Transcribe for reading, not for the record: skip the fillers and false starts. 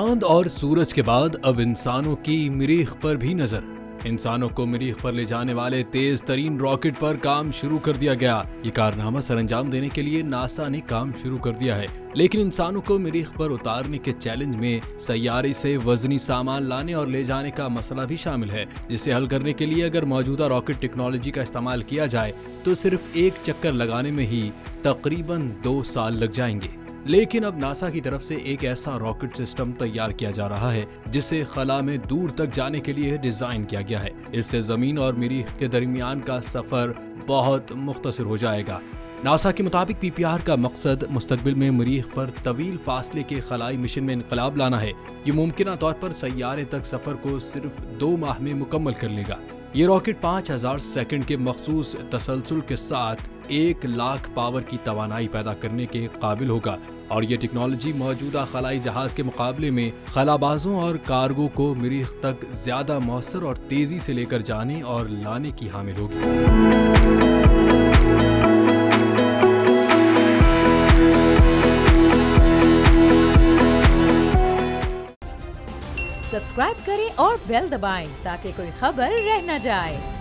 चांद और सूरज के बाद अब इंसानों की मरीख पर भी नजर। इंसानों को मरीख पर ले जाने वाले तेज तरीन रॉकेट पर काम शुरू कर दिया गया। ये कारनामा सरअंजाम देने के लिए नासा ने काम शुरू कर दिया है, लेकिन इंसानों को मरीख पर उतारने के चैलेंज में सैयारे से वजनी सामान लाने और ले जाने का मसला भी शामिल है, जिसे हल करने के लिए अगर मौजूदा रॉकेट टेक्नोलॉजी का इस्तेमाल किया जाए तो सिर्फ एक चक्कर लगाने में ही तकरीबन 2 साल लग जाएंगे। लेकिन अब नासा की तरफ से एक ऐसा रॉकेट सिस्टम तैयार किया जा रहा है जिसे खला में दूर तक जाने के लिए डिजाइन किया गया है। इससे जमीन और मरीख के दरमियान का सफर बहुत मुख्तसर हो जाएगा। नासा के मुताबिक पीपीआर का मकसद मुस्तकबिल में मरीख पर तवील फासले के खलाई मिशन में इनकलाब लाना है। ये मुमकिन तौर पर सैयारे तक सफर को सिर्फ 2 माह में मुकम्मल कर लेगा। ये रॉकेट 5000 सेकंड के मखसूस तसलसल के साथ 1 लाख पावर की तवानाई पैदा करने के काबिल होगा और ये टेक्नोलॉजी मौजूदा खलाई जहाज के मुकाबले में खलाबाजों और कार्गो को मरीख तक ज्यादा मौसर और तेजी से लेकर जाने और लाने की हामिल होगी। सब्सक्राइब करें और बेल दबाएं ताकि कोई खबर रह न जाए।